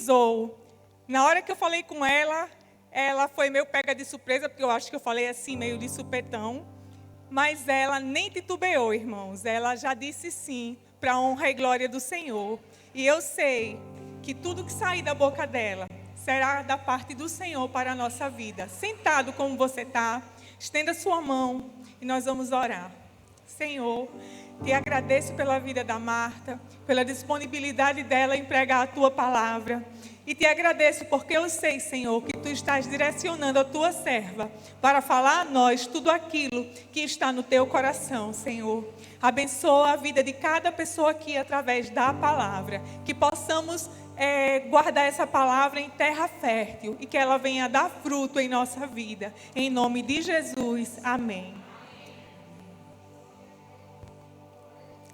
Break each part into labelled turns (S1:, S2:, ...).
S1: profetizou. Na hora que eu falei com ela, ela foi meio pega de surpresa, porque eu acho que eu falei assim, meio de supetão. Mas ela nem titubeou, irmãos. Ela já disse sim, para a honra e glória do Senhor. E eu sei que tudo que sair da boca dela será da parte do Senhor para a nossa vida. Sentado como você está, estenda sua mão e nós vamos orar. Senhor, te agradeço pela vida da Marta, pela disponibilidade dela em pregar a tua palavra. E te agradeço porque eu sei, Senhor, que tu estás direcionando a tua serva para falar a nós tudo aquilo que está no teu coração, Senhor. Abençoa a vida de cada pessoa aqui através da palavra. Que possamos guardar essa palavra em terra fértil e que ela venha dar fruto em nossa vida. Em nome de Jesus, amém.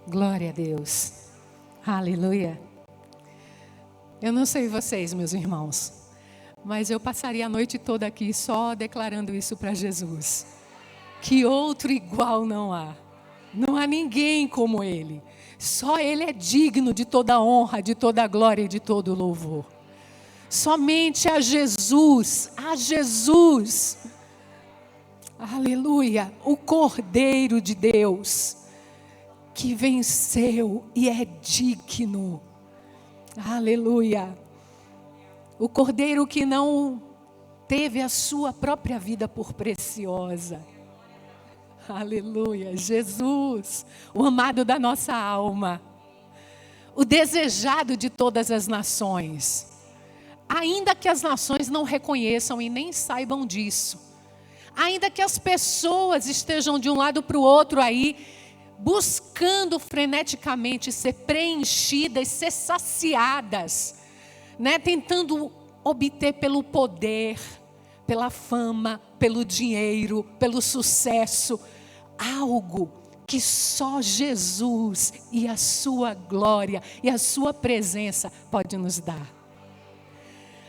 S2: Glória a Deus. Aleluia. Eu não sei vocês, meus irmãos, mas eu passaria a noite toda aqui só declarando isso para Jesus. Que outro igual não há. Não há ninguém como Ele. Só Ele é digno de toda honra, de toda glória e de todo louvor. Somente a Jesus, aleluia, o Cordeiro de Deus, que venceu e é digno. Aleluia. O Cordeiro que não teve a sua própria vida por preciosa. Aleluia. Jesus, o amado da nossa alma. O desejado de todas as nações. Ainda que as nações não reconheçam e nem saibam disso. Ainda que as pessoas estejam de um lado para o outro aí, buscando freneticamente ser preenchidas, ser saciadas, né? Tentando obter pelo poder, pela fama, pelo dinheiro, pelo sucesso, algo que só Jesus e a sua glória e a sua presença pode nos dar.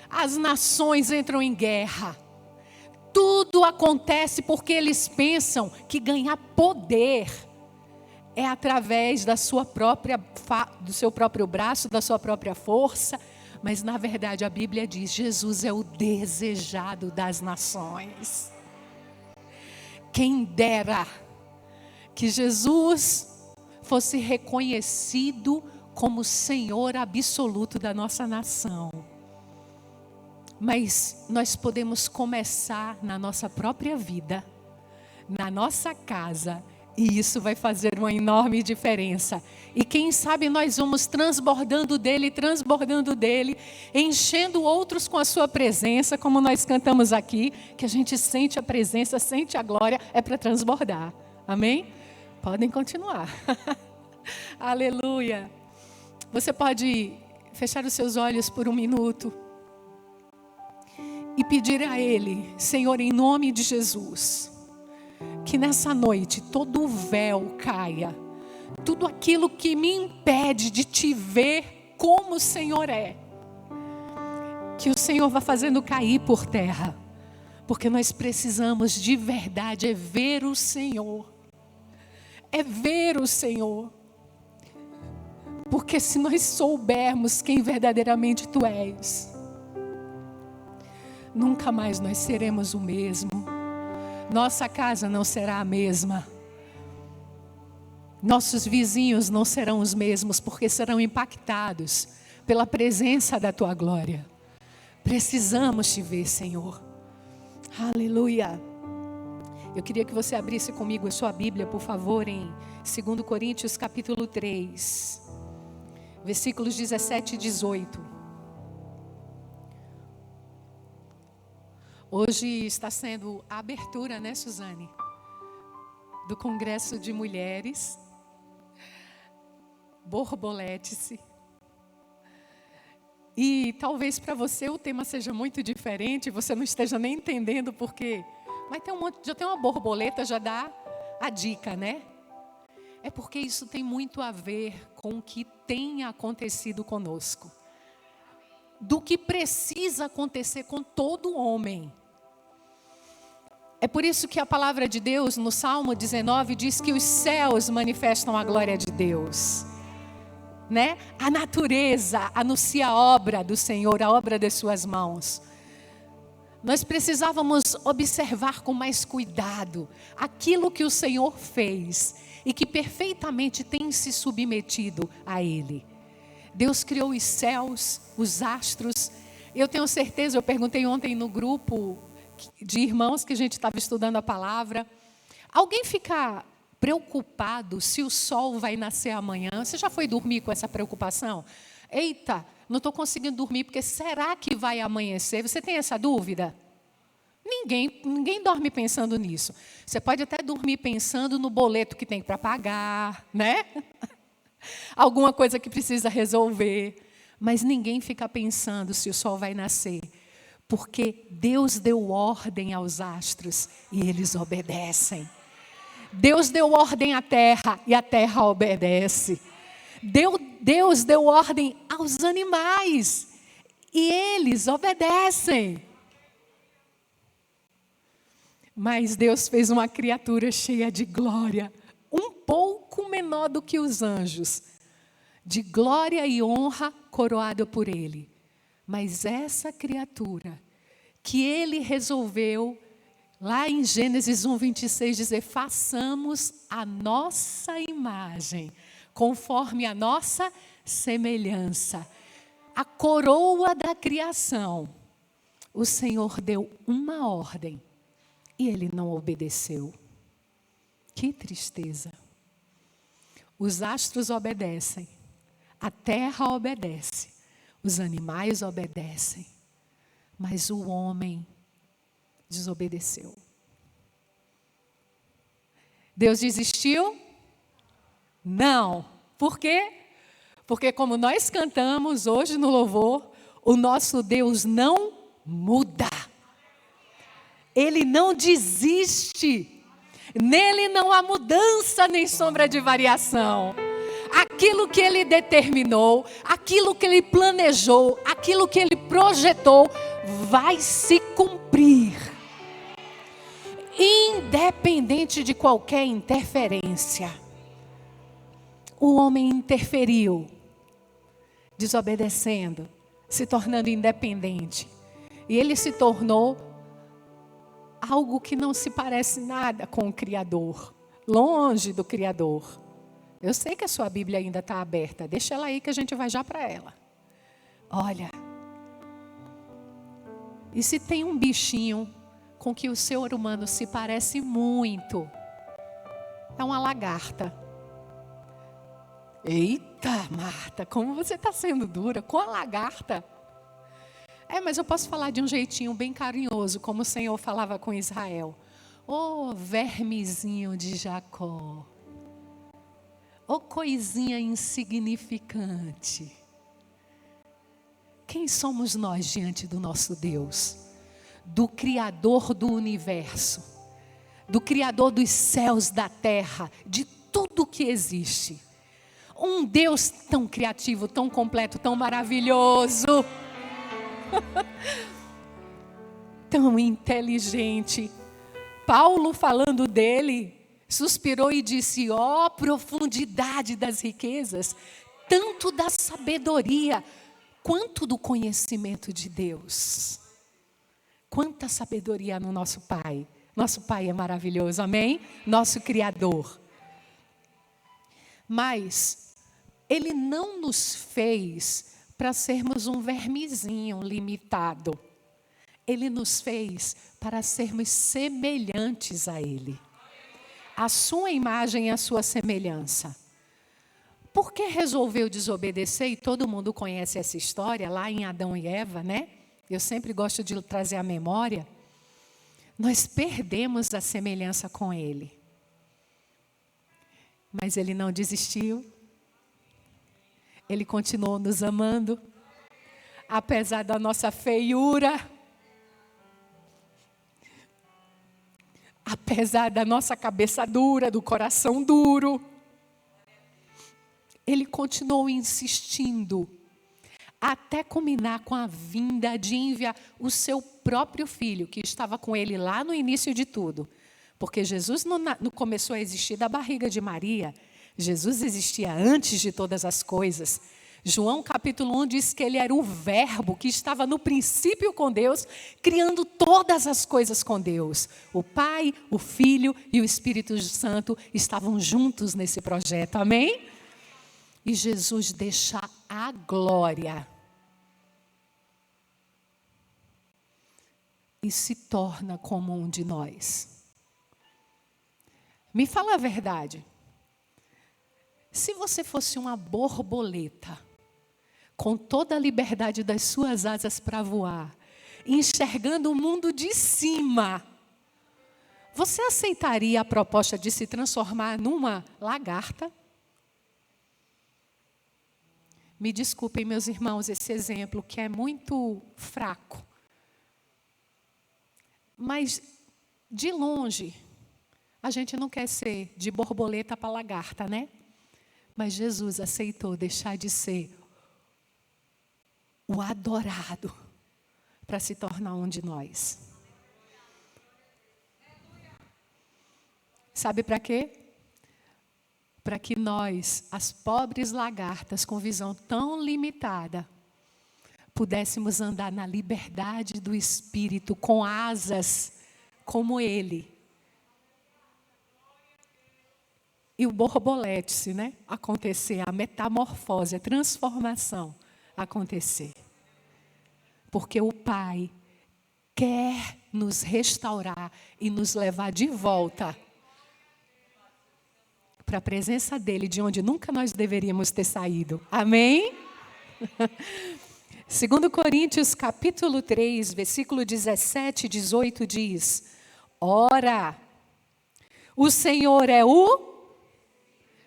S2: As nações entram em guerra. Tudo acontece porque eles pensam que ganhar poder é através da sua própria, do seu próprio braço, da sua própria força. Mas na verdade a Bíblia diz, Jesus é o desejado das nações. Quem dera que Jesus fosse reconhecido como Senhor absoluto da nossa nação. Mas nós podemos começar na nossa própria vida, na nossa casa, e isso vai fazer uma enorme diferença. E quem sabe nós vamos transbordando dele, enchendo outros com a sua presença, como nós cantamos aqui, que a gente sente a presença, sente a glória, é para transbordar. Amém? Podem continuar. Aleluia. Você pode fechar os seus olhos por um minuto e pedir a Ele, Senhor, em nome de Jesus, que nessa noite todo o véu caia, tudo aquilo que me impede de te ver como o Senhor é, que o Senhor vá fazendo cair por terra, porque nós precisamos de verdade ver o Senhor, ver o Senhor, porque se nós soubermos quem verdadeiramente Tu és, nunca mais nós seremos o mesmo. Nossa casa não será a mesma. Nossos vizinhos não serão os mesmos, porque serão impactados pela presença da Tua glória. Precisamos Te ver, Senhor. Aleluia. Eu queria que você abrisse comigo a sua Bíblia, por favor, em 2 Coríntios capítulo 3, versículos 17 e 18. Hoje está sendo a abertura, né, Suzane? Do Congresso de Mulheres. Borbolete-se. E talvez para você o tema seja muito diferente, você não esteja nem entendendo porque... Mas tem já tem uma borboleta, já dá a dica, né? É porque isso tem muito a ver com o que tem acontecido conosco. Do que precisa acontecer com todo homem. É por isso que a palavra de Deus, no Salmo 19, diz que os céus manifestam a glória de Deus. né? A natureza anuncia a obra do Senhor, a obra das suas mãos. Nós precisávamos observar com mais cuidado aquilo que o Senhor fez e que perfeitamente tem se submetido a Ele. Deus criou os céus, os astros. Eu tenho certeza, eu perguntei ontem no grupo de irmãos que a gente estava estudando a palavra. Alguém fica preocupado se o sol vai nascer amanhã? Você já foi dormir com essa preocupação? Eita, não estou conseguindo dormir porque será que vai amanhecer? Você tem essa dúvida? Ninguém dorme pensando nisso. Você pode até dormir pensando no boleto que tem para pagar, né? Alguma coisa que precisa resolver. Mas ninguém fica pensando se o sol vai nascer. Porque Deus deu ordem aos astros e eles obedecem. Deus deu ordem à terra e a terra obedece. Deus deu ordem aos animais e eles obedecem. Mas Deus fez uma criatura cheia de glória, um pouco menor do que os anjos, de glória e honra coroada por Ele. Mas essa criatura que Ele resolveu, lá em Gênesis 1:26, dizer: façamos a nossa imagem, conforme a nossa semelhança. A coroa da criação. O Senhor deu uma ordem e Ele não obedeceu. Que tristeza. Os astros obedecem, a terra obedece, os animais obedecem, mas o homem desobedeceu. Deus desistiu? Não. Por quê? Porque como nós cantamos hoje no louvor, o nosso Deus não muda. Ele não desiste. Nele não há mudança nem sombra de variação. Aquilo que Ele determinou, aquilo que Ele planejou, aquilo que Ele projetou, vai se cumprir. Independente de qualquer interferência. O homem interferiu, desobedecendo, se tornando independente. E ele se tornou algo que não se parece nada com o Criador, longe do Criador. Eu sei que a sua Bíblia ainda está aberta, deixa ela aí que a gente vai já para ela. Olha, e se tem um bichinho com que o ser humano se parece muito, é uma lagarta. Eita, Marta, como você está sendo dura com a lagarta. Mas eu posso falar de um jeitinho bem carinhoso, como o Senhor falava com Israel. Ô vermezinho de Jacó. Ô coisinha insignificante. Quem somos nós diante do nosso Deus? Do Criador do universo. Do Criador dos céus, da terra, de tudo que existe. Um Deus tão criativo, tão completo, tão maravilhoso. Tão inteligente. Paulo, falando dele, suspirou e disse: ó profundidade das riquezas, tanto da sabedoria, quanto do conhecimento de Deus. Quanta sabedoria no nosso Pai. Nosso Pai é maravilhoso, amém? Nosso Criador. Mas Ele não nos fez para sermos um vermezinho limitado. Ele nos fez para sermos semelhantes a Ele. A sua imagem e a sua semelhança. Por que resolveu desobedecer? E todo mundo conhece essa história lá em Adão e Eva, né? Eu sempre gosto de trazer à memória. Nós perdemos a semelhança com Ele. Mas Ele não desistiu. Ele continuou nos amando. Apesar da nossa feiura. Apesar da nossa cabeça dura, do coração duro. Ele continuou insistindo. Até culminar com a vinda de enviar o seu próprio filho, que estava com ele lá no início de tudo. Porque Jesus não começou a existir da barriga de Maria. Jesus existia antes de todas as coisas. João capítulo 1 diz que ele era o verbo que estava no princípio com Deus, criando todas as coisas com Deus. O Pai, o Filho e o Espírito Santo estavam juntos nesse projeto, amém? E Jesus deixa a glória e se torna como um de nós. Me fala a verdade. Se você fosse uma borboleta, com toda a liberdade das suas asas para voar, enxergando o mundo de cima, você aceitaria a proposta de se transformar numa lagarta? Me desculpem, meus irmãos, esse exemplo que é muito fraco. Mas, de longe, a gente não quer ser de borboleta para lagarta, né? Mas Jesus aceitou deixar de ser o adorado para se tornar um de nós. Sabe para quê? Para que nós, as pobres lagartas com visão tão limitada, pudéssemos andar na liberdade do Espírito, com asas como Ele. E o borbolete, né? Acontecer, a metamorfose, a transformação acontecer. Porque o Pai quer nos restaurar e nos levar de volta para a presença dEle, de onde nunca nós deveríamos ter saído. Amém? 2 Coríntios capítulo 3, versículo 17 e 18 diz: Ora, o Senhor é o...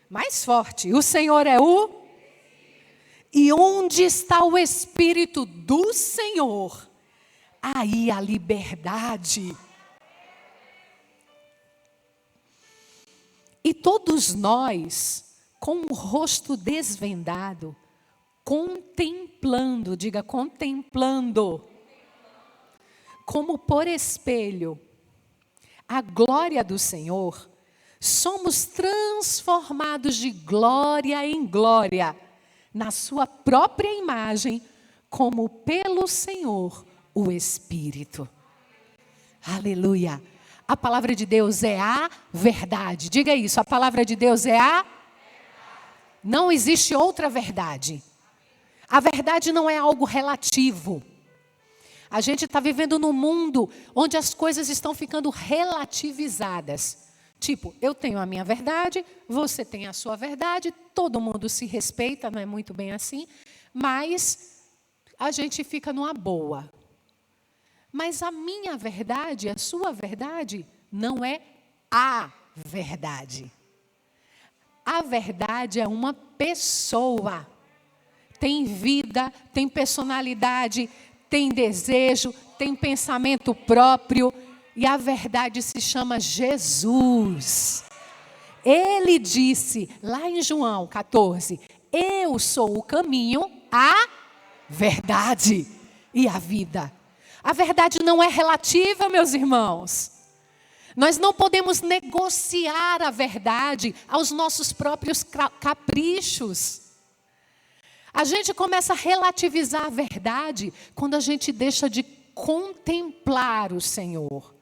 S2: Mais forte, o Senhor é o... E onde está o Espírito do Senhor? Aí a liberdade. E todos nós, com o rosto desvendado, contemplando, diga contemplando, como por espelho, a glória do Senhor, somos transformados de glória em glória, na sua própria imagem, como pelo Senhor, o Espírito. Aleluia. A palavra de Deus é a verdade. Diga isso, a palavra de Deus é a... Não existe outra verdade. A verdade não é algo relativo. A gente está vivendo num mundo onde as coisas estão ficando relativizadas. Tipo, eu tenho a minha verdade, você tem a sua verdade, todo mundo se respeita, não é muito bem assim, mas a gente fica numa boa. Mas a minha verdade, a sua verdade, não é a verdade. A verdade é uma pessoa. Tem vida, tem personalidade, tem desejo, tem pensamento próprio. E a verdade se chama Jesus. Ele disse, lá em João 14, eu sou o caminho, a verdade e a vida. A verdade não é relativa, meus irmãos. Nós não podemos negociar a verdade aos nossos próprios caprichos. A gente começa a relativizar a verdade quando a gente deixa de contemplar o Senhor.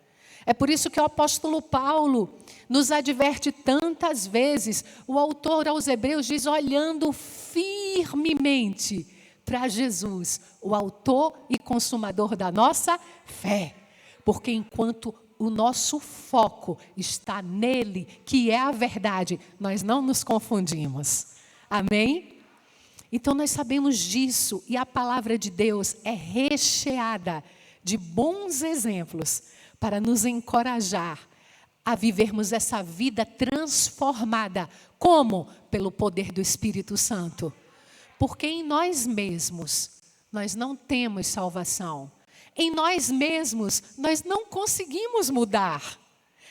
S2: É por isso que o apóstolo Paulo nos adverte tantas vezes. O autor aos Hebreus diz, olhando firmemente para Jesus, o autor e consumador da nossa fé. Porque enquanto o nosso foco está nele, que é a verdade, nós não nos confundimos. Amém? Então nós sabemos disso e a palavra de Deus é recheada de bons exemplos para nos encorajar a vivermos essa vida transformada. Como? Pelo poder do Espírito Santo. Porque em nós mesmos, nós não temos salvação. Em nós mesmos, nós não conseguimos mudar.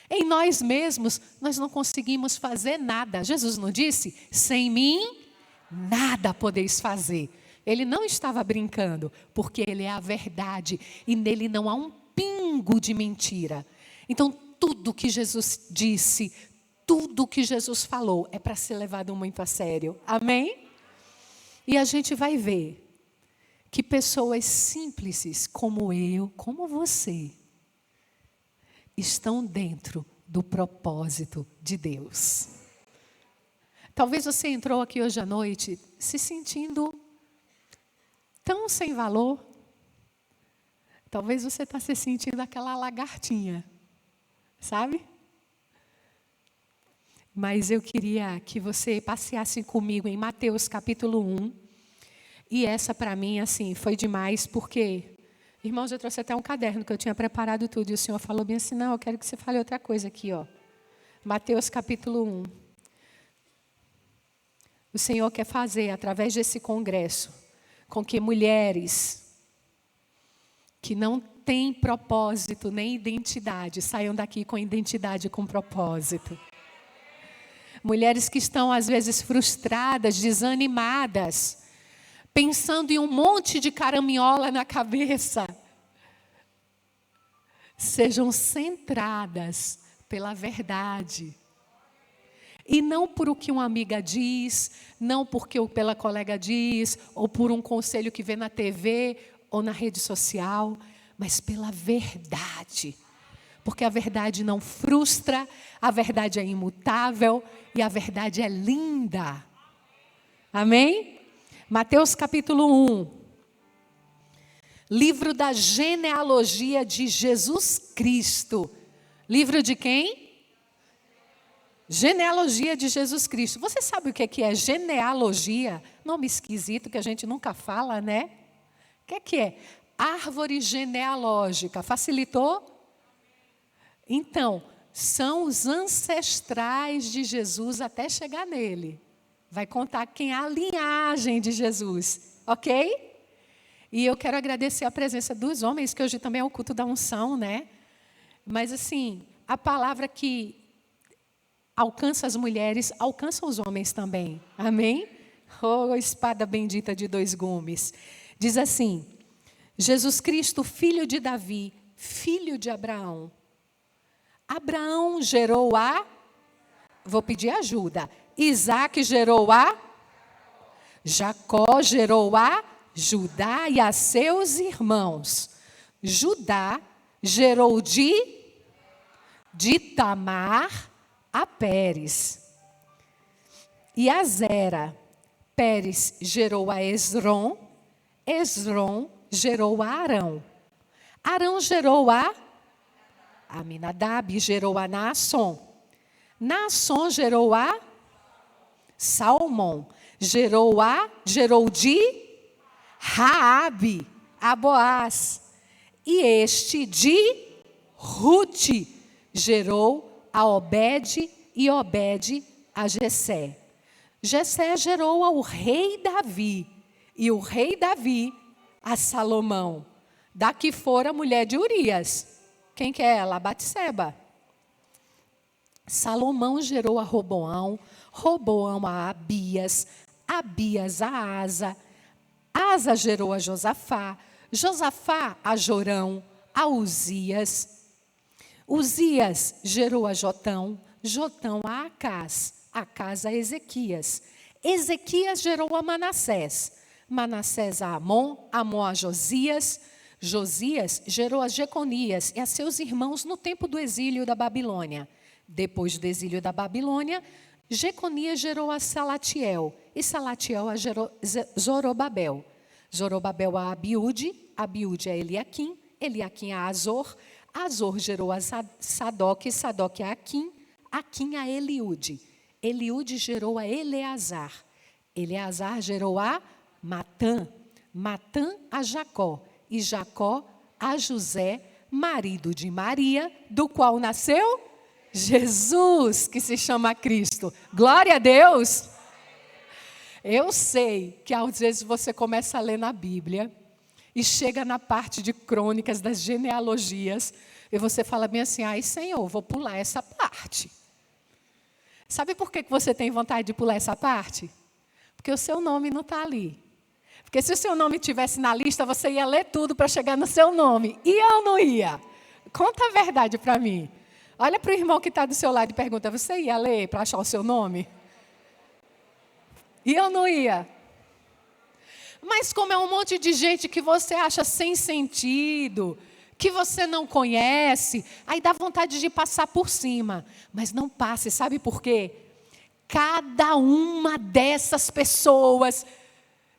S2: Em nós mesmos, nós não conseguimos fazer nada. Jesus não disse, sem mim, nada podeis fazer. Ele não estava brincando, porque Ele é a verdade e nele não há um pingo de mentira. Então, tudo que Jesus disse, tudo que Jesus falou é para ser levado muito a sério. Amém? E a gente vai ver que pessoas simples como eu, como você, estão dentro do propósito de Deus. Talvez você entrou aqui hoje à noite se sentindo tão sem valor. Talvez você está se sentindo aquela lagartinha, sabe? Mas eu queria que você passeasse comigo em Mateus capítulo 1. E essa para mim, assim, foi demais, porque, irmãos, eu trouxe até um caderno que eu tinha preparado tudo. E o Senhor falou bem assim, não, eu quero que você fale outra coisa aqui, ó. Mateus capítulo 1. O Senhor quer fazer, através desse congresso, com que mulheres que não têm propósito nem identidade saiam daqui com identidade e com propósito. Mulheres que estão, às vezes, frustradas, desanimadas, pensando em um monte de caraminhola na cabeça, sejam centradas pela verdade. E não por o que uma amiga diz, não porque pela colega diz, ou por um conselho que vê na TV ou na rede social, mas pela verdade. Porque a verdade não frustra, a verdade é imutável e a verdade é linda. Amém? Mateus capítulo 1. Livro da genealogia de Jesus Cristo. Livro de quem? Genealogia de Jesus Cristo. Você sabe o que é genealogia? Nome esquisito que a gente nunca fala, né? O que é? Árvore genealógica. Facilitou? Então, são os ancestrais de Jesus até chegar nele. Vai contar quem é a linhagem de Jesus, ok? E eu quero agradecer a presença dos homens, que hoje também é o culto da unção, né? Mas assim, a palavra que alcança as mulheres, alcança os homens também. Amém? Oh, espada bendita de dois gumes. Diz assim, Jesus Cristo, filho de Davi, filho de Abraão. Abraão gerou a... Vou pedir ajuda. Isaac gerou a... Jacó gerou a... Judá e a seus irmãos. Judá gerou de Tamar a Pérez. E a Zera. Pérez gerou a Esrom. Esrom gerou a Arão. Arão gerou a Aminadab, gerou a Naasson. Naasson gerou a Salmão. Gerou de Raabe, a Boaz. E este de Rute gerou a Obed e Obed a Jessé. Jessé gerou ao rei Davi. E o rei Davi a Salomão. Daqui fora a mulher de Urias. Quem que é ela? Batseba. Salomão gerou a Roboão. Roboão a Abias. Abias a Asa. Asa gerou a Josafá. Josafá a Jorão. A Uzias. Uzias gerou a Jotão. Jotão a Acás. Acás a Ezequias. Ezequias gerou a Manassés. Manassés a Amon. Amon a Josias. Josias gerou a Jeconias e a seus irmãos no tempo do exílio da Babilônia. Depois do exílio da Babilônia, Jeconias gerou a Salatiel. E Salatiel a Zorobabel. Zorobabel a Abiúde. Abiúde a Eliaquim. Eliaquim a Azor. Azor gerou a Sadoc. Sadoc a Aquim. Aquim a Eliúde. Eliúde gerou a Eleazar. Eleazar gerou a Matã. Matã a Jacó. E Jacó a José, marido de Maria, do qual nasceu Jesus, que se chama Cristo. Glória a Deus! Eu sei que às vezes você começa a ler na Bíblia e chega na parte de crônicas das genealogias e você fala bem assim, ai Senhor, vou pular essa parte. Sabe por que você tem vontade de pular essa parte? Porque o seu nome não está ali. Porque se o seu nome estivesse na lista, você ia ler tudo para chegar no seu nome. E eu não ia. Conta a verdade para mim. Olha para o irmão que está do seu lado e pergunta, você ia ler para achar o seu nome? E eu não ia. Mas como é um monte de gente que você acha sem sentido, que você não conhece, aí dá vontade de passar por cima. Mas não passe, sabe por quê? Cada uma dessas pessoas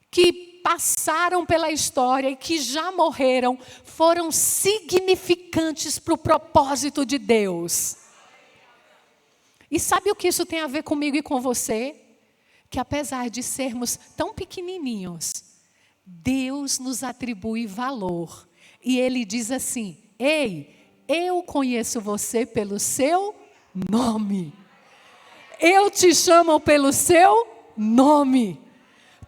S2: que passaram pela história e que já morreram, foram significantes para o propósito de Deus. E sabe o que isso tem a ver comigo e com você? Que apesar de sermos tão pequenininhos, Deus nos atribui valor. E Ele diz assim, ei, eu conheço você pelo seu nome. Eu te chamo pelo seu nome.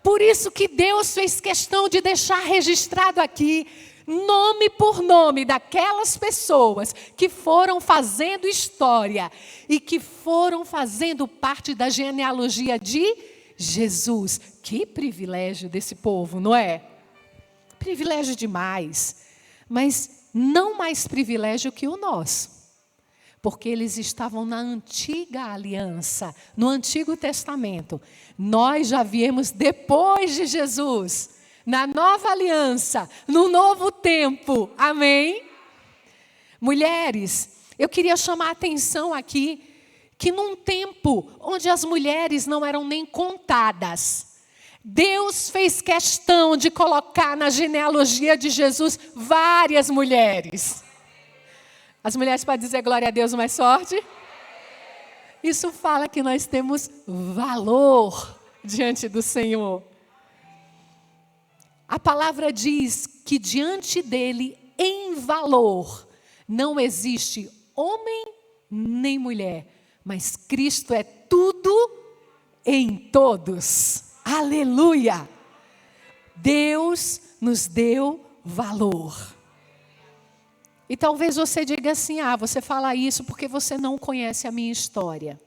S2: Por isso que Deus fez questão de deixar registrado aqui, nome por nome, daquelas pessoas que foram fazendo história e que foram fazendo parte da genealogia de Jesus. Que privilégio desse povo, não é? Privilégio demais, mas não mais privilégio que o nosso. Porque eles estavam na antiga aliança, no Antigo Testamento. Nós já viemos depois de Jesus, na nova aliança, no novo tempo. Amém? Mulheres, eu queria chamar a atenção aqui, que num tempo onde as mulheres não eram nem contadas, Deus fez questão de colocar na genealogia de Jesus várias mulheres. As mulheres podem dizer glória a Deus mais forte? Isso fala que nós temos valor diante do Senhor. A palavra diz que diante dele, em valor, não existe homem nem mulher, mas Cristo é tudo em todos. Aleluia! Deus nos deu valor. E talvez você diga assim, você fala isso porque você não conhece a minha história.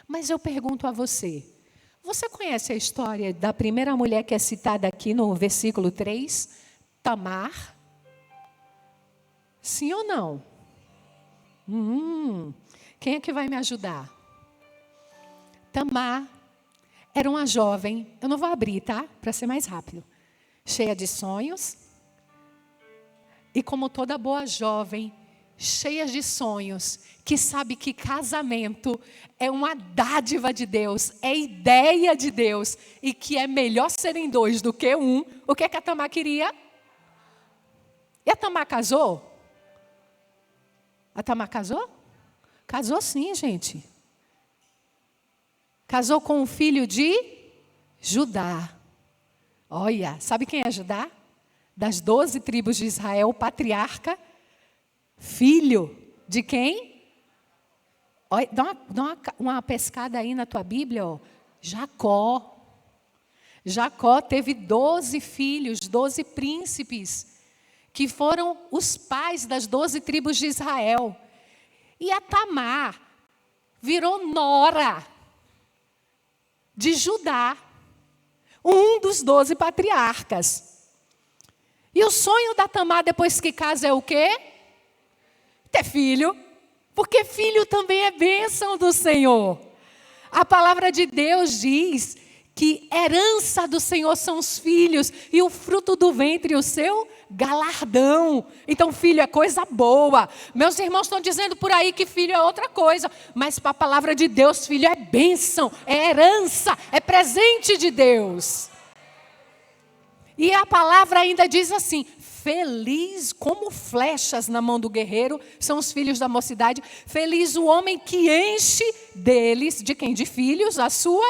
S2: Mas eu pergunto a você, você conhece a história da primeira mulher que é citada aqui no versículo 3? Tamar? Sim ou não? Quem é que vai me ajudar? Tamar era uma jovem, eu não vou abrir, tá? Para ser mais rápido. Cheia de sonhos. E como toda boa jovem, cheia de sonhos, que sabe que casamento é uma dádiva de Deus, é ideia de Deus, e que é melhor serem dois do que um, o que é que a Tamar queria? E a Tamar casou? A Tamar casou? Casou sim, gente. Casou com um filho de Judá. Olha, sabe quem é Judá? Das 12 tribos de Israel, patriarca, filho de quem? Olha, dá uma pescada aí na tua Bíblia, ó. Jacó. Jacó teve 12 filhos, 12 príncipes, que foram os pais das 12 tribos de Israel. E a Tamar virou nora de Judá, um dos 12 patriarcas. E o sonho da Tamar depois que casa é o quê? Ter filho. Porque filho também é bênção do Senhor. A palavra de Deus diz que herança do Senhor são os filhos e o fruto do ventre o seu galardão. Então filho é coisa boa. Meus irmãos estão dizendo por aí que filho é outra coisa. Mas para a palavra de Deus, filho é bênção, é herança, é presente de Deus. E a palavra ainda diz assim, feliz como flechas na mão do guerreiro, são os filhos da mocidade, feliz o homem que enche deles, de quem? De filhos, a sua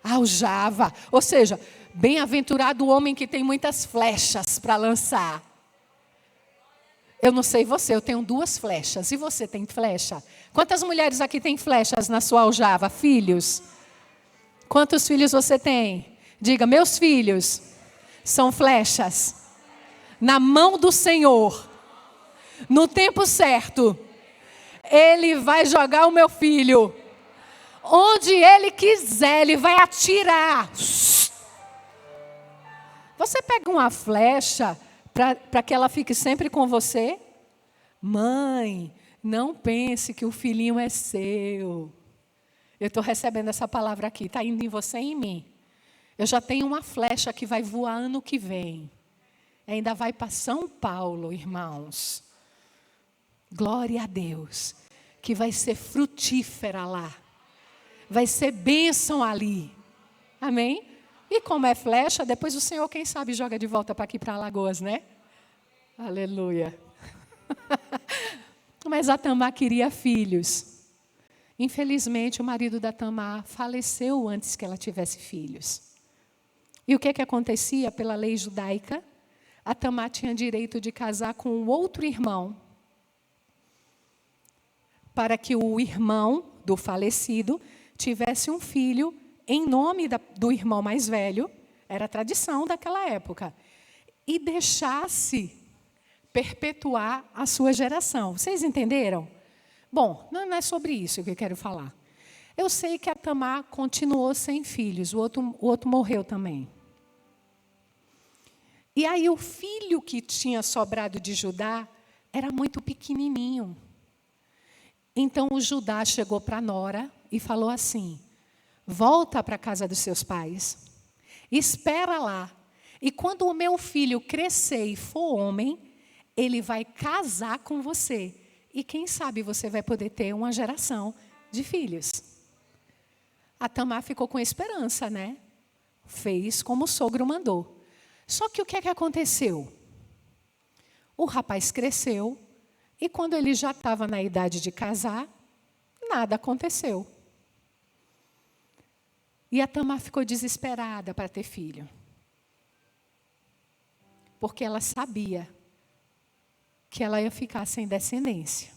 S2: aljava. Ou seja, bem-aventurado o homem que tem muitas flechas para lançar. Eu não sei você, eu tenho 2 flechas, e você tem flecha? Quantas mulheres aqui têm flechas na sua aljava? Filhos? Quantos filhos você tem? Diga, meus filhos são flechas na mão do Senhor. No tempo certo, Ele vai jogar o meu filho onde Ele quiser, Ele vai atirar. Você pega uma flecha para que ela fique sempre com você? Mãe, Não pense que o filhinho é seu. Eu estou recebendo essa palavra aqui, está indo em você e em mim. Eu já tenho uma flecha que vai voar ano que vem. Ainda vai para São Paulo, irmãos. Glória a Deus. Que vai ser frutífera lá. Vai ser bênção ali. Amém? E como é flecha, depois o Senhor, quem sabe, joga de volta para aqui, para Alagoas, né? Aleluia. Mas a Tamar queria filhos. Infelizmente, o marido da Tamar faleceu antes que ela tivesse filhos. E o que acontecia? Pela lei judaica, a Tamar tinha direito de casar com um outro irmão, para que o irmão do falecido tivesse um filho em nome do irmão mais velho, era a tradição daquela época, e deixasse perpetuar a sua geração. Vocês entenderam? Bom, não é sobre isso que eu quero falar. Eu sei que a Tamar continuou sem filhos, o outro morreu também. E aí o filho que tinha sobrado de Judá era muito pequenininho. Então o Judá chegou para Nora e falou assim: volta para a casa dos seus pais, espera lá, e quando o meu filho crescer e for homem, ele vai casar com você. E quem sabe você vai poder ter uma geração de filhos. A Tamar ficou com esperança, né? Fez como o sogro mandou. Só que o que aconteceu? O rapaz cresceu e quando ele já estava na idade de casar, nada aconteceu. E a Tamar ficou desesperada para ter filho. Porque ela sabia que ela ia ficar sem descendência.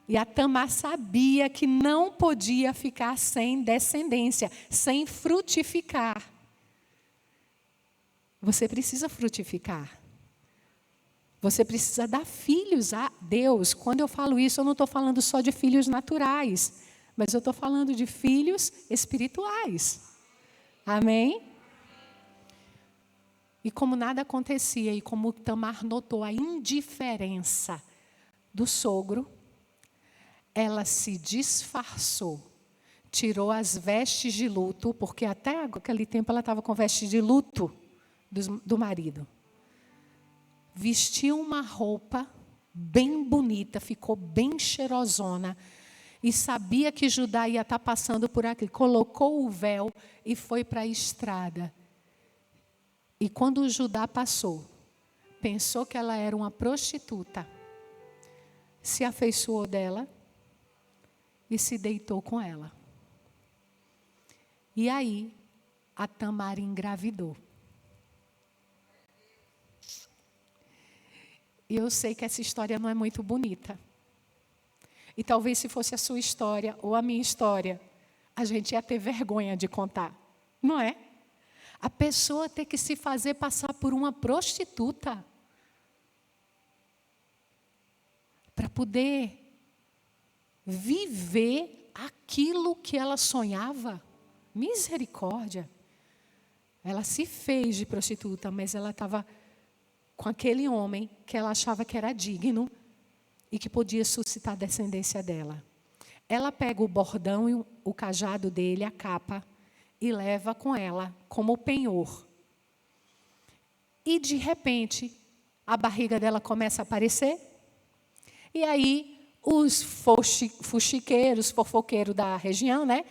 S2: E a Tamar sabia que não podia ficar sem descendência, sem frutificar. Você precisa frutificar. Você precisa dar filhos a Deus. Quando eu falo isso, eu não estou falando só de filhos naturais, mas eu estou falando de filhos espirituais. Amém? E como nada acontecia, e como Tamar notou a indiferença do sogro, ela se disfarçou, tirou as vestes de luto, porque até aquele tempo ela estava com vestes de luto do marido. Vestiu uma roupa bem bonita, ficou bem cheirosona, e sabia que Judá ia estar passando por aqui. Colocou o véu e foi para a estrada. E quando o Judá passou, pensou que ela era uma prostituta, se afeiçoou dela e se deitou com ela. E aí, a Tamar engravidou. E eu sei que essa história não é muito bonita. E talvez se fosse a sua história ou a minha história, a gente ia ter vergonha de contar, não é? A pessoa ter que se fazer passar por uma prostituta para poder viver aquilo que ela sonhava. Misericórdia. Ela se fez de prostituta, mas ela estava com aquele homem que ela achava que era digno e que podia suscitar a descendência dela. Ela pega o bordão e o cajado dele, a capa, e leva com ela como penhor. E de repente, a barriga dela começa a aparecer. E aí, os fuxiqueiros, fofoqueiros da região, né?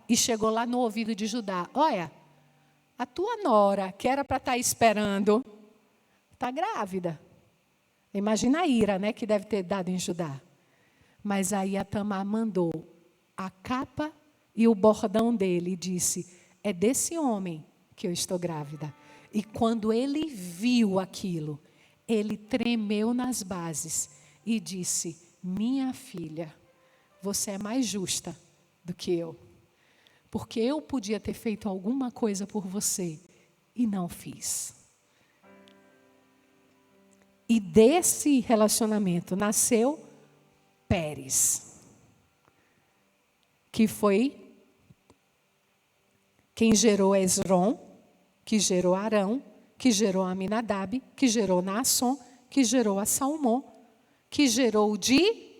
S2: E chegou lá no ouvido de Judá: olha, a tua nora, que era para estar esperando, está grávida. Imagina a ira, né, que deve ter dado em Judá. Mas aí a Tamar mandou a capa e o bordão dele e disse: é desse homem que eu estou grávida. E quando ele viu aquilo, ele tremeu nas bases e disse: minha filha, você é mais justa do que eu. Porque eu podia ter feito alguma coisa por você e não fiz. E desse relacionamento nasceu Pérez, que foi quem gerou Esrom, que gerou Arão, que gerou Aminadab, que gerou Naasson, que gerou a Salmão, que gerou de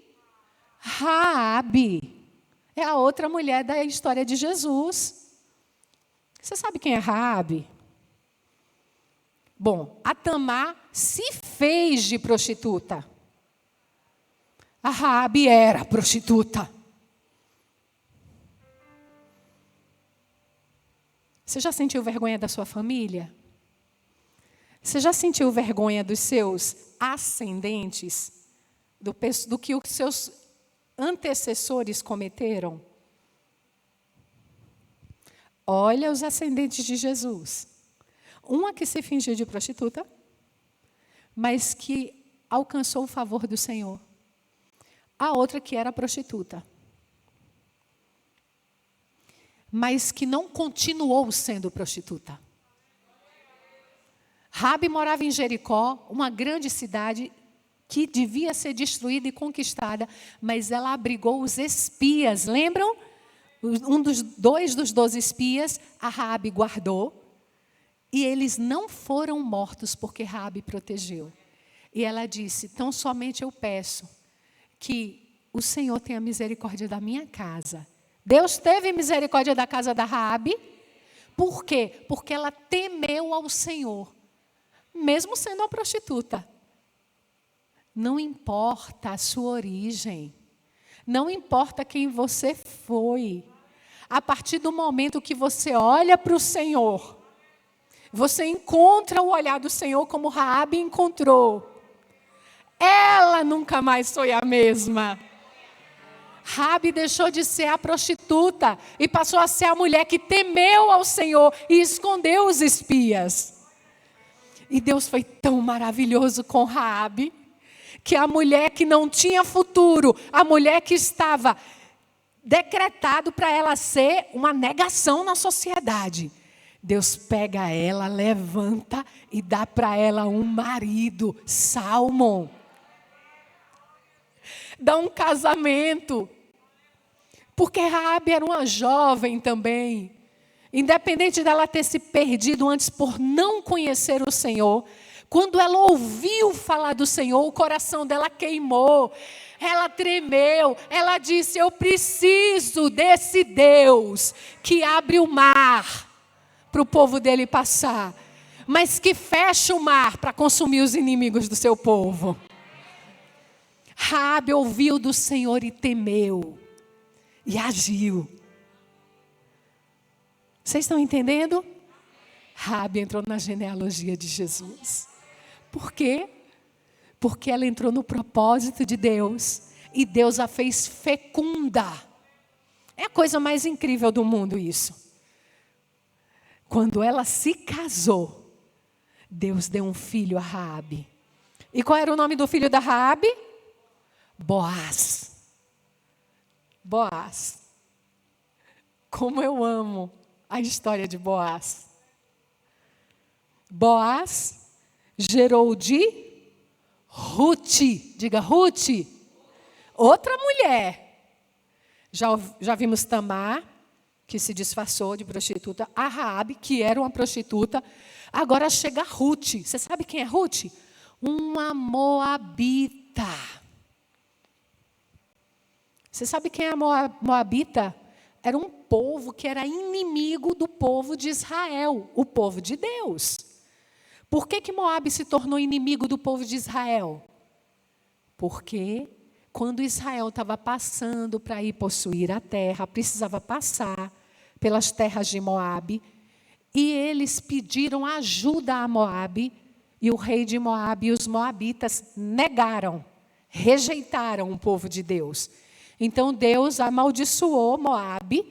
S2: Raabe. É a outra mulher da história de Jesus. Você sabe quem é Raabe? Bom, a Tamar se fez de prostituta. A Raabe era prostituta. Você já sentiu vergonha da sua família? Você já sentiu vergonha dos seus ascendentes? Do que os seus antecessores cometeram? Olha os ascendentes de Jesus. Uma que se fingiu de prostituta, mas que alcançou o favor do Senhor. A outra que era prostituta, mas que não continuou sendo prostituta. Raabe morava em Jericó, uma grande cidade que devia ser destruída e conquistada, mas ela abrigou os espias, lembram? Dois dos 12 espias, a Raabe guardou, e eles não foram mortos porque Raabe protegeu. E ela disse, tão somente eu peço que o Senhor tenha misericórdia da minha casa. Deus teve misericórdia da casa da Raabe. Por quê? Porque ela temeu ao Senhor, mesmo sendo uma prostituta. Não importa a sua origem, não importa quem você foi. A partir do momento que você olha para o Senhor, você encontra o olhar do Senhor como Raabe encontrou. Ela nunca mais foi a mesma. Raabe deixou de ser a prostituta e passou a ser a mulher que temeu ao Senhor e escondeu os espias. E Deus foi tão maravilhoso com Raabe, que a mulher que não tinha futuro, a mulher que estava decretado para ela ser uma negação na sociedade, Deus pega ela, levanta e dá para ela um marido, Salmão. Dá um casamento. Porque Raabe era uma jovem também. Independente dela ter se perdido antes por não conhecer o Senhor, quando ela ouviu falar do Senhor, o coração dela queimou. Ela tremeu, ela disse, eu preciso desse Deus que abre o mar para o povo dele passar, mas que fecha o mar para consumir os inimigos do seu povo. Raabe ouviu do Senhor e temeu, e agiu. Vocês estão entendendo? Raabe entrou na genealogia de Jesus. Por quê? Porque ela entrou no propósito de Deus, e Deus a fez fecunda. É a coisa mais incrível do mundo isso. Quando ela se casou, Deus deu um filho a Raabe. E qual era o nome do filho da Raabe? Boaz. Boaz. Como eu amo a história de Boaz. Boaz gerou de Ruth. Diga Ruth. Outra mulher. Já vimos Tamar, que se disfarçou de prostituta. A Raabe, que era uma prostituta. Agora chega Ruth. Você sabe quem é Ruth? Uma moabita. Você sabe quem é a moabita? Era um povo que era inimigo do povo de Israel, o povo de Deus. Por que Moabe se tornou inimigo do povo de Israel? Porque quando Israel estava passando para ir possuir a terra, precisava passar pelas terras de Moabe, e eles pediram ajuda a Moabe, e o rei de Moabe e os moabitas negaram, rejeitaram o povo de Deus. Então Deus amaldiçoou Moabe,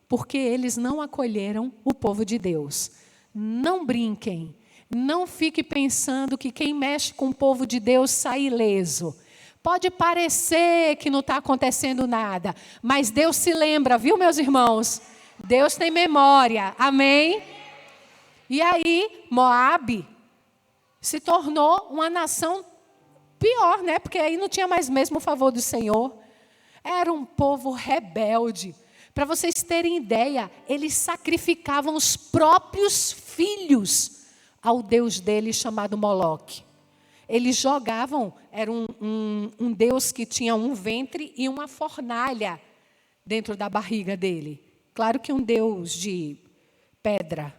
S2: porque eles não acolheram o povo de Deus. Não brinquem, não fique pensando que quem mexe com o povo de Deus sai ileso. Pode parecer que não está acontecendo nada, mas Deus se lembra, viu, meus irmãos? Deus tem memória, amém? E aí, Moabe se tornou uma nação pior, né? Porque aí não tinha mais mesmo o favor do Senhor. Era um povo rebelde. Para vocês terem ideia, eles sacrificavam os próprios filhos ao deus deles chamado Moloque. eles jogavam, era um Deus que tinha um ventre e uma fornalha dentro da barriga dele. Claro que um Deus de pedra.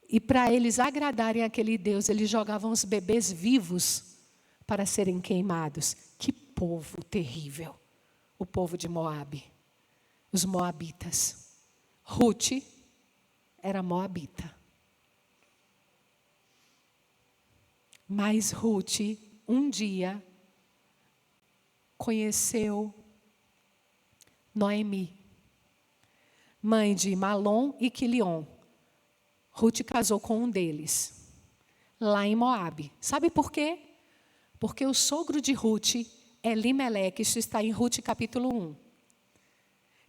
S2: E para eles agradarem aquele Deus, eles jogavam os bebês vivos para serem queimados. Que povo terrível, o povo de Moabe, os moabitas. Ruth era moabita. Mas Ruth, um dia, conheceu Noemi, mãe de Malom e Quilion. Ruth casou com um deles, lá em Moabe. Sabe por quê? Porque o sogro de Ruth, Elimeleque, isso está em Ruth capítulo 1,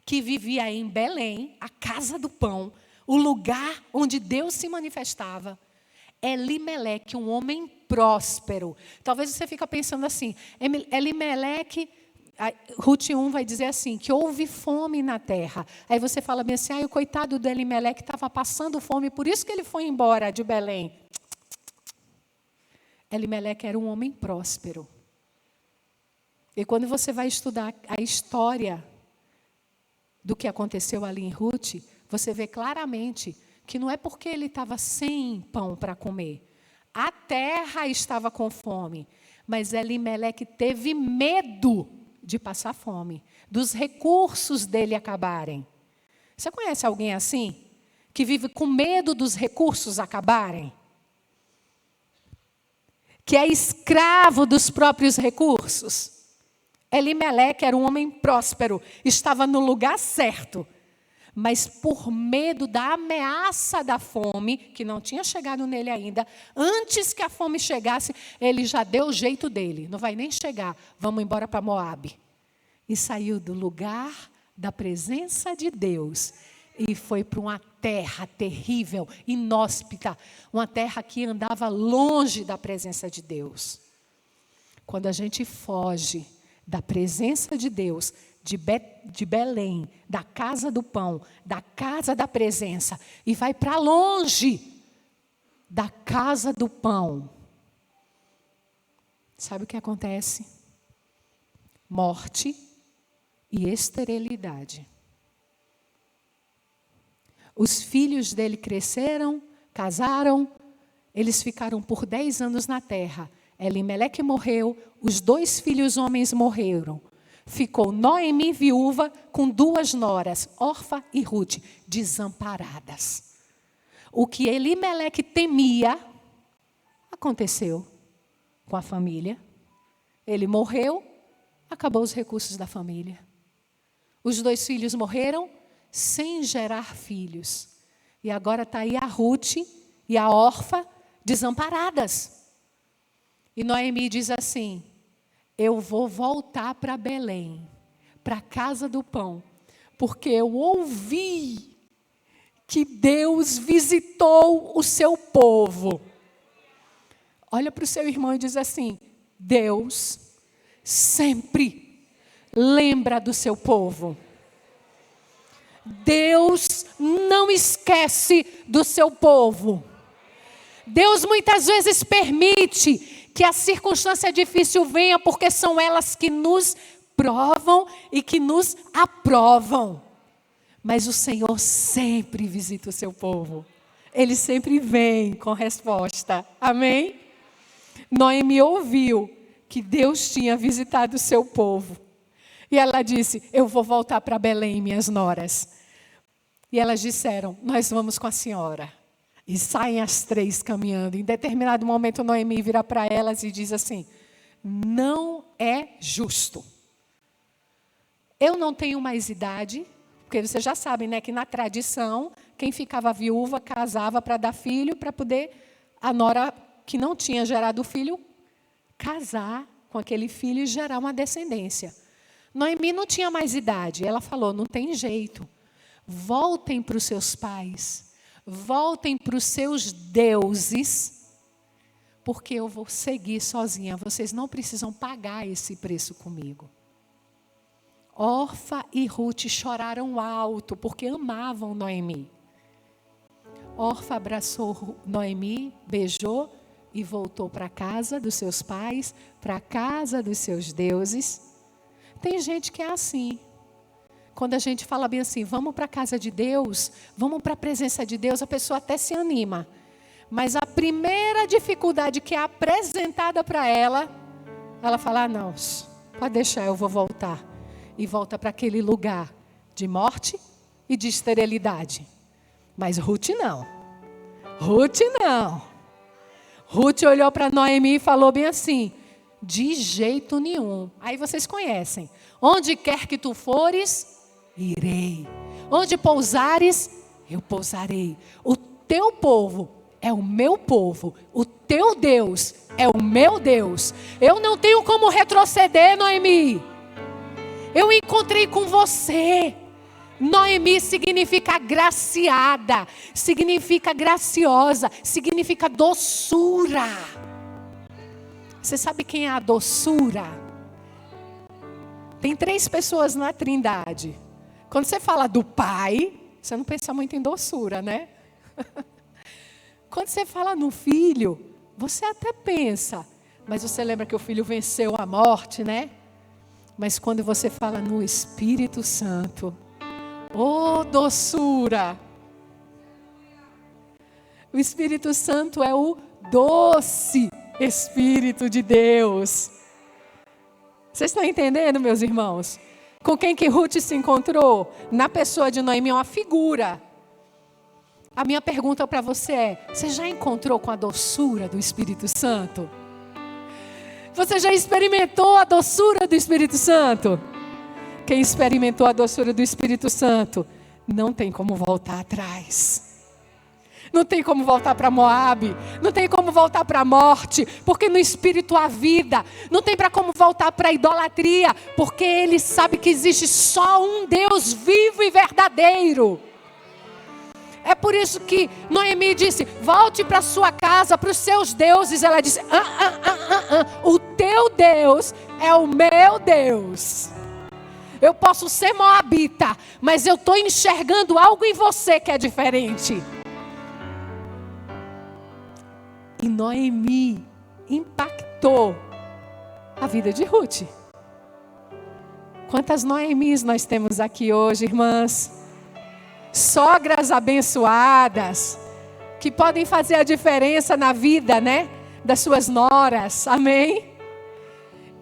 S2: que vivia em Belém, a casa do pão, o lugar onde Deus se manifestava. Elimeleque, um homem próspero. Talvez você fique pensando assim, Elimeleque, Ruth 1 vai dizer assim, que houve fome na terra. Aí você fala bem assim, o coitado do Elimeleque estava passando fome, por isso que ele foi embora de Belém. Elimeleque era um homem próspero. E quando você vai estudar a história do que aconteceu ali em Ruth, você vê claramente que não é porque ele estava sem pão para comer. A terra estava com fome, mas Elimeleque teve medo de passar fome, dos recursos dele acabarem. Você conhece alguém assim? Que vive com medo dos recursos acabarem? Que é escravo dos próprios recursos? Elimeleque era um homem próspero, estava no lugar certo, mas por medo da ameaça da fome, que não tinha chegado nele ainda, antes que a fome chegasse, ele já deu o jeito dele. Não vai nem chegar, vamos embora para Moabe. E saiu do lugar da presença de Deus e foi para uma terra terrível, inóspita, uma terra que andava longe da presença de Deus. Quando a gente foge da presença de Deus, de Belém, da casa do pão, da casa da presença, e vai para longe da casa do pão. Sabe o que acontece? Morte e esterilidade. Os filhos dele cresceram, casaram, eles ficaram por 10 anos na terra. Elimeleque morreu, os 2 filhos homens morreram. Ficou Noemi viúva com 2 noras, Orfa e Ruth, desamparadas. O que Elimeleque temia, aconteceu com a família. Ele morreu, acabou os recursos da família. Os 2 filhos morreram sem gerar filhos. E agora está aí a Ruth e a Orfa desamparadas. E Noemi diz assim, eu vou voltar para Belém, para a casa do pão, porque eu ouvi que Deus visitou o seu povo. Olha para o seu irmão e diz assim, Deus sempre lembra do seu povo. Deus não esquece do seu povo. Deus muitas vezes permite que a circunstância difícil venha, porque são elas que nos provam e que nos aprovam. Mas o Senhor sempre visita o seu povo. Ele sempre vem com resposta. Amém? Noemi ouviu que Deus tinha visitado o seu povo. E ela disse, eu vou voltar para Belém, minhas noras. E elas disseram, nós vamos com a senhora. E saem as 3 caminhando. Em determinado momento, Noemi vira para elas e diz assim, não é justo. Eu não tenho mais idade, porque vocês já sabem, né, que na tradição, quem ficava viúva casava para dar filho, para poder a nora que não tinha gerado filho, casar com aquele filho e gerar uma descendência. Noemi não tinha mais idade. Ela falou, não tem jeito. Voltem para os seus pais. Voltem para os seus deuses, porque eu vou seguir sozinha. Vocês não precisam pagar esse preço comigo. Orfa e Ruth choraram alto, porque amavam Noemi. Orfa abraçou Noemi, beijou e voltou para a casa dos seus pais, para a casa dos seus deuses. Tem gente que é assim. Quando a gente fala bem assim, vamos para a casa de Deus, vamos para a presença de Deus, a pessoa até se anima. Mas a primeira dificuldade que é apresentada para ela fala, ah, não, pode deixar, eu vou voltar. E volta para aquele lugar de morte e de esterilidade. Mas Ruth não. Ruth não. Ruth olhou para Noemi e falou bem assim, de jeito nenhum. Aí vocês conhecem. Onde quer que tu fores, irei. Onde pousares, eu pousarei. O teu povo é o meu povo. O teu Deus é o meu Deus. Eu não tenho como retroceder, Noemi. Eu encontrei com você. Noemi significa agraciada, significa graciosa, significa doçura. Você sabe quem é a doçura? Tem 3 pessoas na Trindade. Quando você fala do Pai, você não pensa muito em doçura, né? Quando você fala no Filho, você até pensa, mas você lembra que o Filho venceu a morte, né? Mas quando você fala no Espírito Santo, oh, doçura! O Espírito Santo é o doce Espírito de Deus. Vocês estão entendendo, meus irmãos? Com quem que Ruth se encontrou? Na pessoa de Noemi, uma figura. A minha pergunta para você é, você já encontrou com a doçura do Espírito Santo? Você já experimentou a doçura do Espírito Santo? Quem experimentou a doçura do Espírito Santo, não tem como voltar atrás. Não tem como voltar para Moabe, não tem como voltar para a morte, porque no Espírito há vida. Não tem para como voltar para a idolatria, porque ele sabe que existe só um Deus vivo e verdadeiro. É por isso que Noemi disse, volte para sua casa, para os seus deuses. Ela disse, o teu Deus é o meu Deus. Eu posso ser moabita, mas eu estou enxergando algo em você que é diferente. E Noemi impactou a vida de Ruth. Quantas Noemis nós temos aqui hoje, irmãs? Sogras abençoadas, que podem fazer a diferença na vida, né? Das suas noras, amém?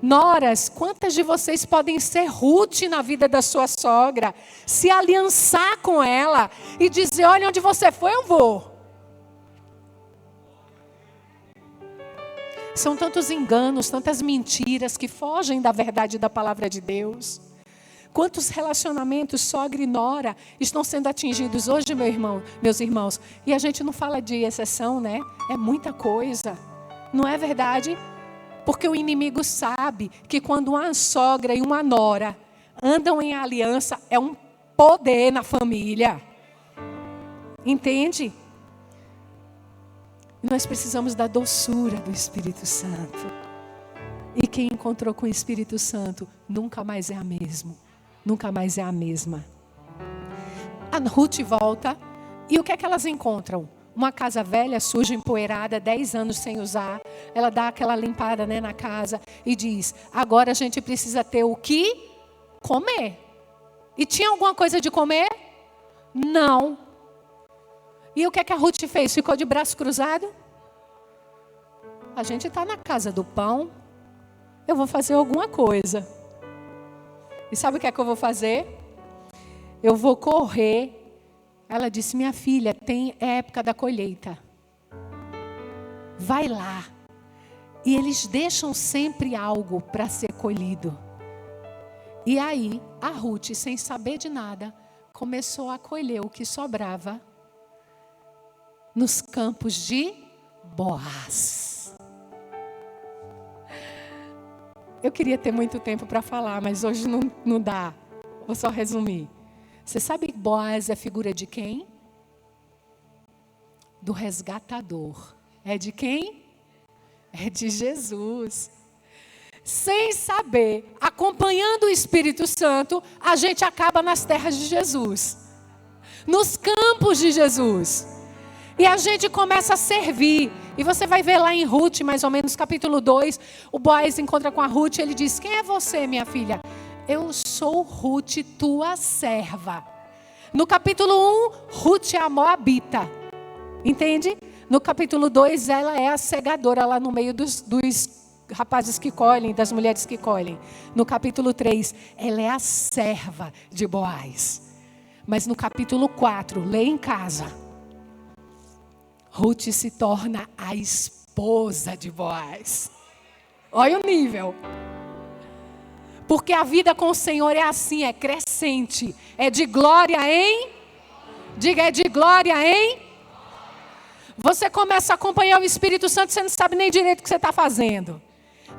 S2: Noras, quantas de vocês podem ser Ruth na vida da sua sogra? Se aliançar com ela e dizer, olha, onde você foi, eu vou. São tantos enganos, tantas mentiras que fogem da verdade da palavra de Deus. Quantos relacionamentos sogra e nora estão sendo atingidos hoje, meus irmãos? E a gente não fala de exceção, né? É muita coisa. Não é verdade? Porque o inimigo sabe que quando uma sogra e uma nora andam em aliança, é um poder na família. Entende? Nós precisamos da doçura do Espírito Santo. E quem encontrou com o Espírito Santo nunca mais é a mesma. Nunca mais é a mesma. A Ruth volta. E o que é que elas encontram? Uma casa velha, suja, empoeirada, 10 anos sem usar. Ela dá aquela limpada, né, na casa e diz, agora a gente precisa ter o que comer. E tinha alguma coisa de comer? Não. E o que é que a Ruth fez? Ficou de braço cruzado? A gente está na casa do pão. Eu vou fazer alguma coisa. E sabe o que é que eu vou fazer? Eu vou correr. Ela disse, minha filha, é época da colheita. Vai lá. E eles deixam sempre algo para ser colhido. E aí, a Ruth, sem saber de nada, começou a colher o que sobrava nos campos de Boaz. Eu queria ter muito tempo para falar, mas hoje não dá. Vou só resumir. Você sabe que Boaz é figura de quem? Do resgatador. É de quem? É de Jesus. Sem saber, acompanhando o Espírito Santo, a gente acaba nas terras de Jesus. Nos campos de Jesus. E a gente começa a servir. E você vai ver lá em Ruth, mais ou menos, capítulo 2, o Boaz encontra com a Ruth e ele diz: quem é você, minha filha? Eu sou Ruth, tua serva. No capítulo 1, Ruth é a moabita. Entende? No capítulo 2, ela é a segadora lá no meio dos rapazes que colhem, das mulheres que colhem. No capítulo 3, ela é a serva de Boaz. Mas no capítulo 4, leia em casa, Ruth se torna a esposa de Boaz. Olha o nível. Porque a vida com o Senhor é assim, é crescente. É de glória em... Diga, é de glória em... Você começa a acompanhar o Espírito Santo, você não sabe nem direito o que você está fazendo.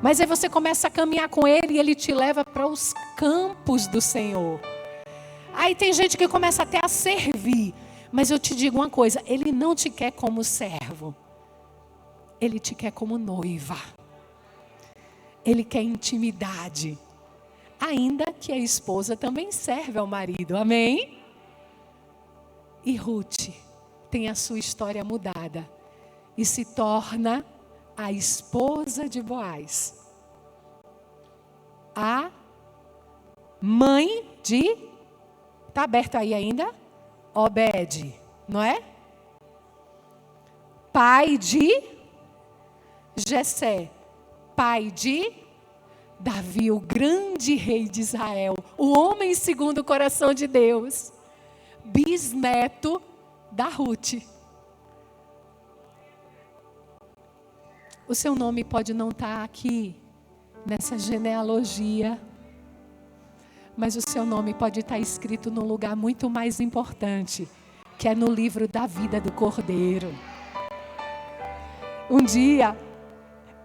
S2: Mas aí você começa a caminhar com Ele e Ele te leva para os campos do Senhor. Aí tem gente que começa até a servir. Mas eu te digo uma coisa, Ele não te quer como servo. Ele te quer como noiva. Ele quer intimidade. Ainda que a esposa também serve ao marido, amém? E Ruth tem a sua história mudada e se torna a esposa de Boaz. A mãe de... Está aberto aí ainda? Obed, não é? Pai de Jessé. Pai de Davi, o grande rei de Israel. O homem segundo o coração de Deus. Bisneto da Ruth. O seu nome pode não estar aqui nessa genealogia, mas o seu nome pode estar escrito num lugar muito mais importante, que é no livro da vida do Cordeiro. Um dia,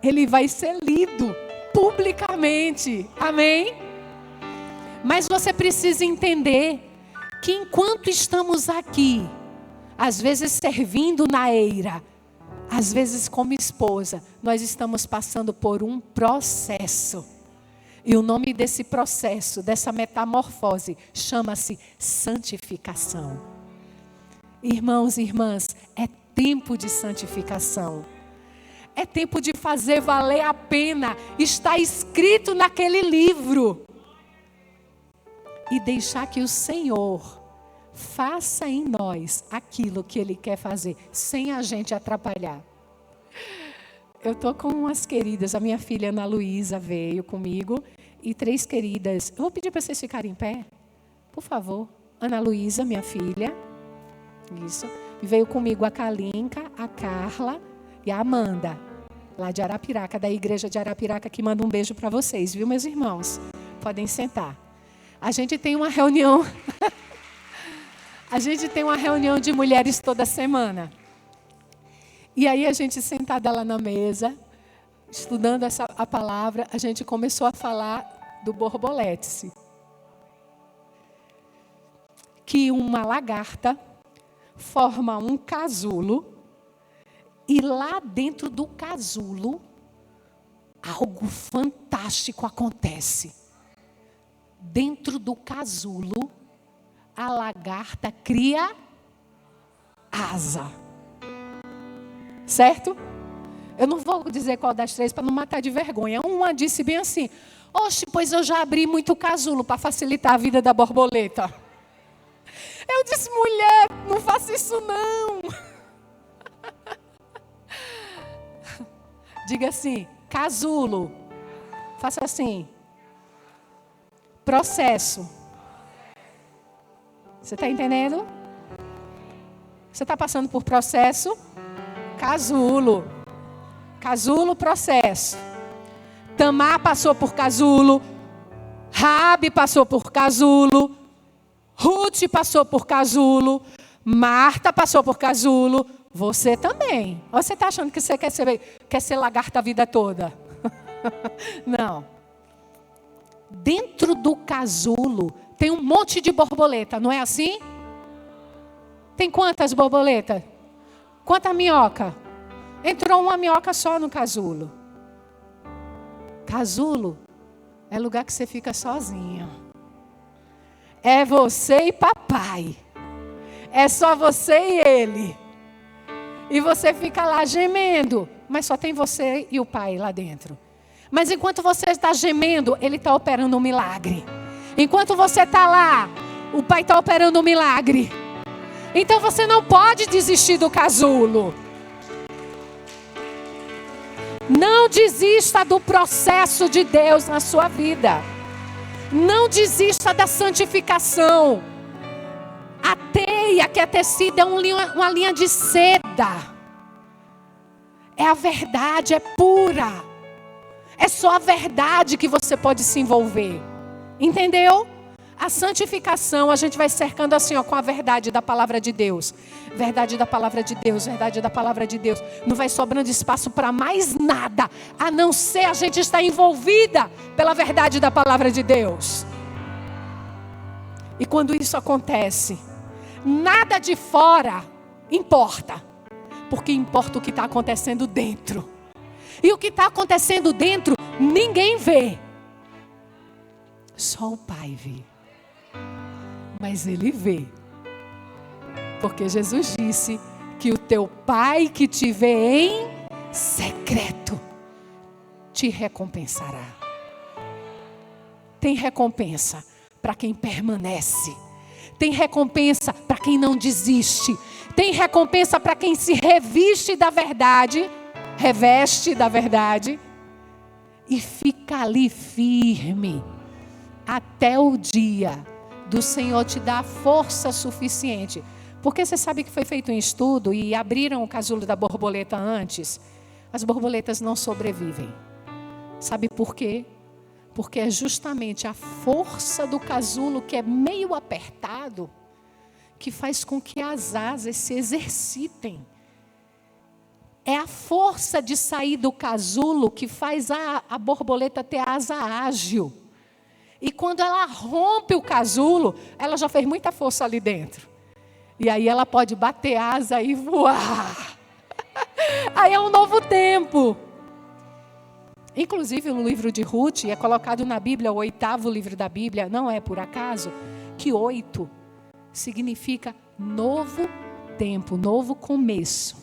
S2: ele vai ser lido publicamente, amém? Mas você precisa entender que enquanto estamos aqui, às vezes servindo na eira, às vezes como esposa, nós estamos passando por um processo. E o nome desse processo, dessa metamorfose, chama-se santificação. Irmãos e irmãs, é tempo de santificação. É tempo de fazer valer a pena. Está escrito naquele livro. E deixar que o Senhor faça em nós aquilo que Ele quer fazer, sem a gente atrapalhar. Eu estou com umas queridas, a minha filha Ana Luísa veio comigo, e 3 queridas. Eu vou pedir para vocês ficarem em pé, por favor. Ana Luísa, minha filha. Isso. E veio comigo a Kalinka, a Carla e a Amanda, lá de Arapiraca, da igreja de Arapiraca, que manda um beijo para vocês, viu, meus irmãos? Podem sentar. A gente tem uma reunião... A gente tem uma reunião de mulheres toda semana. E aí a gente sentada lá na mesa, estudando a palavra, a gente começou a falar do borbolete. Que uma lagarta forma um casulo e lá dentro do casulo algo fantástico acontece. Dentro do casulo a lagarta cria asa. Certo? Eu não vou dizer qual das 3 para não matar de vergonha. Uma disse bem assim: oxe, pois eu já abri muito casulo para facilitar a vida da borboleta. Eu disse: mulher, não faça isso não. Diga assim: casulo. Faça assim. Processo. Você está entendendo? Você está passando por processo? Casulo. Casulo, processo. Tamar passou por casulo. Raabe passou por casulo. Ruth passou por casulo. Marta passou por casulo. Você também. Ou você está achando que você quer ser lagarta a vida toda? Não. Dentro do casulo tem um monte de borboleta, não é assim? Tem quantas borboletas? Quanta minhoca? Entrou uma minhoca só no casulo. Casulo é lugar que você fica sozinho. É você e papai. É só você e ele. E você fica lá gemendo, mas só tem você e o Pai lá dentro. Mas enquanto você está gemendo, Ele está operando um milagre. Enquanto você está lá, o Pai está operando um milagre. Então você não pode desistir do casulo. Não desista do processo de Deus na sua vida. Não desista da santificação. A teia que é tecida é uma linha de seda. É a verdade, é pura. É só a verdade que você pode se envolver. Entendeu? A santificação, a gente vai cercando assim, ó, com a verdade da palavra de Deus. Verdade da palavra de Deus, verdade da palavra de Deus. Não vai sobrando espaço para mais nada, a não ser a gente estar envolvida pela verdade da palavra de Deus. E quando isso acontece, nada de fora importa. Porque importa o que está acontecendo dentro. E o que está acontecendo dentro, ninguém vê. Só o Pai vê. Mas Ele vê. Porque Jesus disse que o teu Pai que te vê em secreto te recompensará. Tem recompensa para quem permanece. Tem recompensa para quem não desiste. Tem recompensa para quem se reveste da verdade e fica ali firme até o dia do Senhor te dar força suficiente. Porque você sabe que foi feito um estudo e abriram o casulo da borboleta antes. As borboletas não sobrevivem. Sabe por quê? Porque é justamente a força do casulo que é meio apertado que faz com que as asas se exercitem. É a força de sair do casulo que faz a borboleta ter asa ágil. E quando ela rompe o casulo, ela já fez muita força ali dentro. E aí ela pode bater asa e voar. Aí é um novo tempo. Inclusive no livro de Ruth, é colocado na Bíblia, o 8º livro da Bíblia, não é por acaso, que 8 significa novo tempo, novo começo.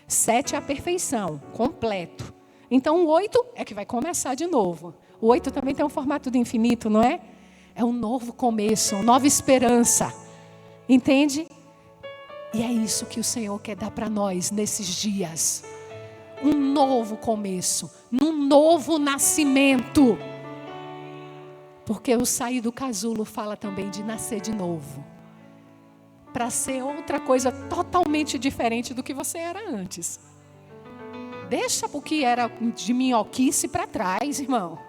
S2: 7 é a perfeição, completo. Então o 8 é que vai começar de novo. O 8 também tem um formato do infinito, não é? É um novo começo, uma nova esperança. Entende? E é isso que o Senhor quer dar para nós nesses dias. Um novo começo, um novo nascimento. Porque o sair do casulo fala também de nascer de novo. Para ser outra coisa totalmente diferente do que você era antes. Deixa o que era de minhoquice para trás, irmão.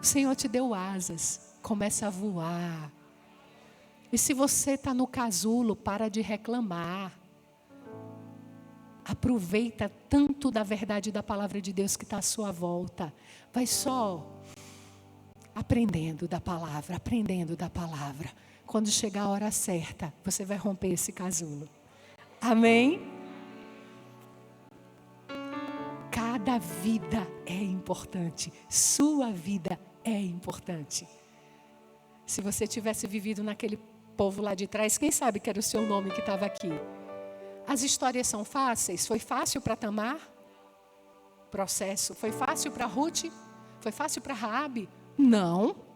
S2: O Senhor te deu asas. Começa a voar. E se você está no casulo, para de reclamar. Aproveita tanto da verdade da palavra de Deus que está à sua volta. Vai só aprendendo da palavra, aprendendo da palavra. Quando chegar a hora certa, você vai romper esse casulo. Amém? Cada vida é importante. Sua vida é importante. Se você tivesse vivido naquele povo lá de trás, quem sabe que era o seu nome que estava aqui? As histórias são fáceis? Foi fácil para Tamar? Processo. Foi fácil para Ruth? Foi fácil para Raabe? Não.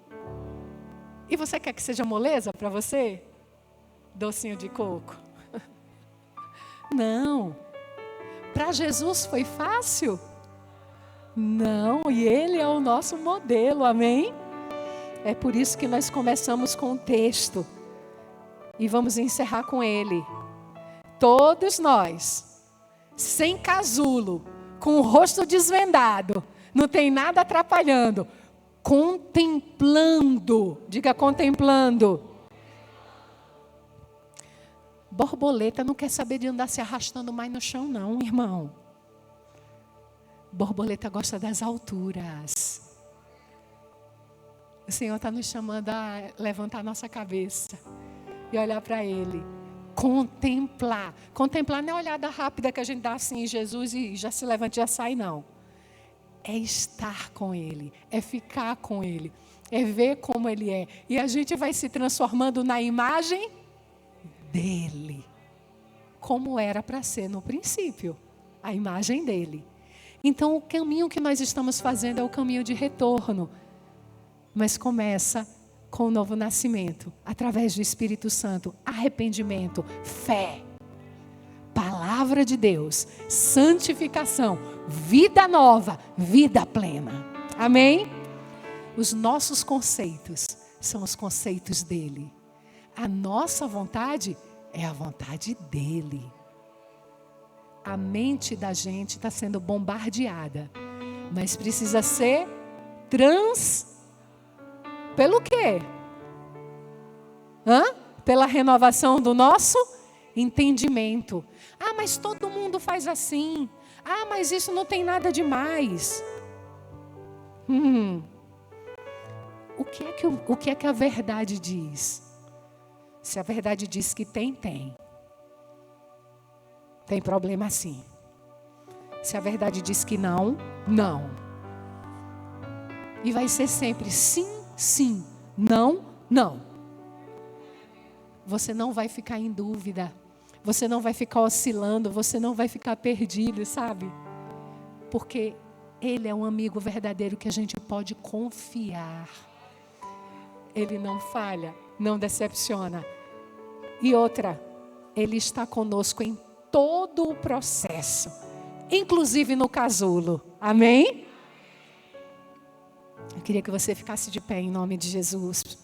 S2: E você quer que seja moleza para você? Docinho de coco? Não. Para Jesus foi fácil? Não. E Ele é o nosso modelo, amém? É por isso que nós começamos com o texto. E vamos encerrar com ele. Todos nós, sem casulo, com o rosto desvendado, não tem nada atrapalhando, contemplando, diga contemplando. Borboleta não quer saber de andar se arrastando mais no chão não, irmão. Borboleta gosta das alturas. O Senhor está nos chamando a levantar a nossa cabeça e olhar para Ele. Contemplar. Contemplar não é olhada rápida que a gente dá assim em Jesus e já se levanta e já sai, não. É estar com Ele, é ficar com Ele, é ver como Ele é. E a gente vai se transformando na imagem dEle. como era para ser no princípio, a imagem dele. Então, o caminho que nós estamos fazendo é o caminho de retorno, mas começa com o novo nascimento, através do Espírito Santo, arrependimento, fé, palavra de Deus, santificação, vida nova, vida plena. Amém? Os nossos conceitos são os conceitos dele. A nossa vontade é a vontade dele. A mente da gente está sendo bombardeada, mas precisa ser pelo quê? Pela renovação do nosso entendimento. Ah, mas todo mundo faz assim. Ah, mas isso não tem nada demais. O que é que a verdade diz? Se a verdade diz que tem problema sim. Se a verdade diz que não, não. E vai ser sempre sim, sim, não, não. Você não vai ficar em dúvida. Você não vai ficar oscilando. Você não vai ficar perdido, sabe? Porque Ele é um amigo verdadeiro que a gente pode confiar. Ele não falha, não decepciona. E outra, Ele está conosco em todo o processo, inclusive no casulo. Amém? Eu queria que você ficasse de pé em nome de Jesus.